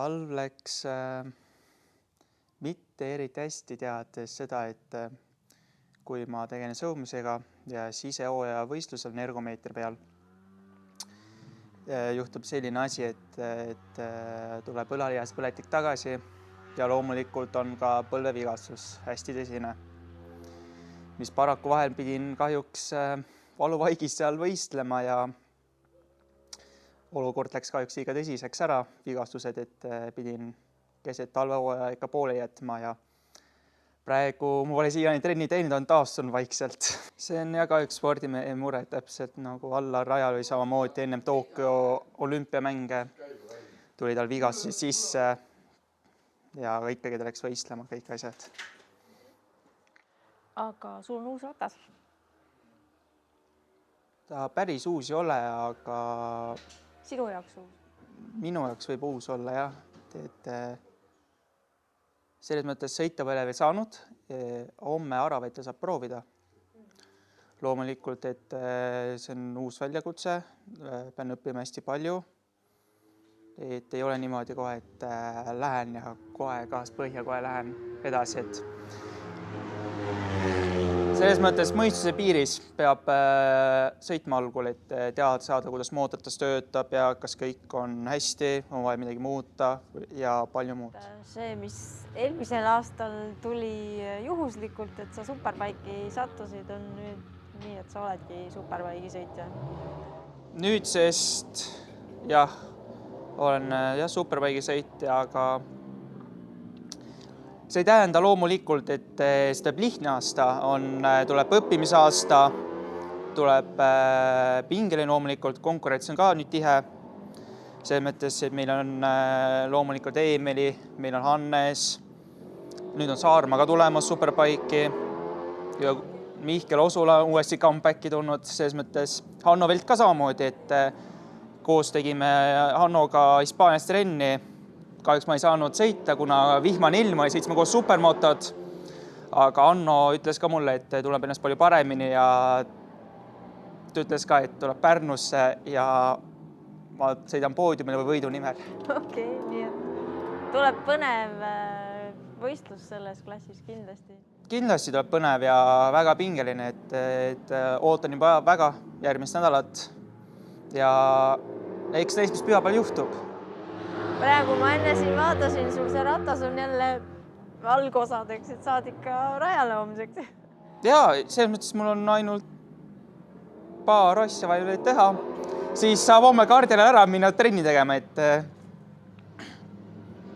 Talv läks mitte eriti hästi, teades seda, et kui ma tegelen sõudmisega ja sisehooaja võistlusel ergomeetri peal, juhtub selline asi, et tuleb õlalihas põletik tagasi ja loomulikult on ka põlvevigastus hästi tõsine, mis paraku vahel pidin kahjuks valuvaigis seal võistlema ja olukord läks kahjuks liiga tõsiseks ära, vigastused, et pidin keset talvehooaja ikka poole jätma ja praegu mu pole siiani trenni teinud, on taastunud vaikselt. See on ja kahjuks spordimehe mure, täpselt nagu Allar Rajal või samamoodi ennem Tokyo olümpiamänge tuli tal vigastused sisse ja ikkagi ta läks võistlema kõik asjad. Aga sul on uus ratas? Ta päris uus ei ole, aga Sinu jaoks uus? Minu jaoks võib uus olla, jah. Et selles mõttes sõita pole veel saanud. Homme Aravete saab proovida. Loomulikult, et see on uus väljakutse. Pean õppima hästi palju. Et ei ole niimoodi kohe, et lähen ja kohe gaas põhja, kohe lähen edasi. Et selles mõttes mõistuse piiris peab sõitma algul, et teada saada, kuidas mootorites töötab ja kas kõik on hästi, on vaja midagi muuta ja palju muud. See, mis eelmisel aastal tuli juhuslikult, et sa superbike'i sattusid, on nüüd nii, et sa oledki superbike'i sõitja? Nüüdsest jah, olen superbike'i sõitja, aga see ei tähenda loomulikult, et see tuleb lihtne aasta, tuleb õppimisaasta, tuleb pingeline loomulikult, konkurents on ka nüüd tihe. Selles mõttes, et meil on loomulikult Eemeli, meil on Hannes, nüüd on Saarma ka tulemas superbike'i ja Mihkel Osula uuesti comebacki tulnud, selles mõttes Hanno Velt ka samamoodi, et koos tegime Hannoga Hispaanias trenni. Kahjuks ma ei saanud sõita, kuna vihmane ilm oli, sõitsime koos supermotod, aga Anno ütles ka mulle, et tuleb ennast palju paremini ja ta ütles ka, et tuleb Pärnusse ja ma sõidan poodiumile või võidu nimel. Okei, nii et tuleb põnev võistlus selles klassis kindlasti. Kindlasti tuleb põnev ja väga pingeline, et ootan juba väga järgmist nädalat ja eks näis, mis pühapäeval juhtub. Praegu ma enne siin vaatasin, sul see ratas on jälle valgosadeks, et saad ikka rajale homseks. Jaa, selles mõttes mul on ainult paar asja vaja teha. Siis saab homme kaardile ära minna trenni tegema, et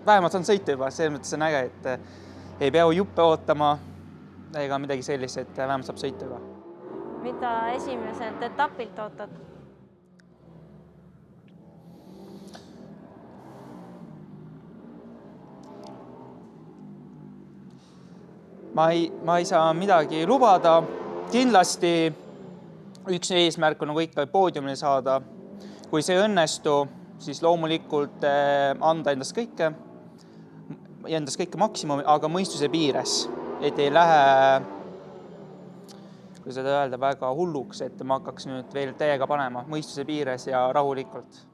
vähemalt saan sõita juba. Selles mõttes on äge, et ei pea juppe ootama ega midagi sellist, et vähemalt saab sõita juba. Mida esimeselt etapilt ootad? Ma ei saa midagi lubada. Kindlasti üks eesmärk on nagu ikka poodiumile saada. Kui see õnnestu, siis loomulikult anda endast kõike maksimumi, aga mõistuse piires. Et ei lähe, kui seda öelda, väga hulluks, et ma hakkaks nüüd veel täiega panema mõistuse piires ja rahulikult.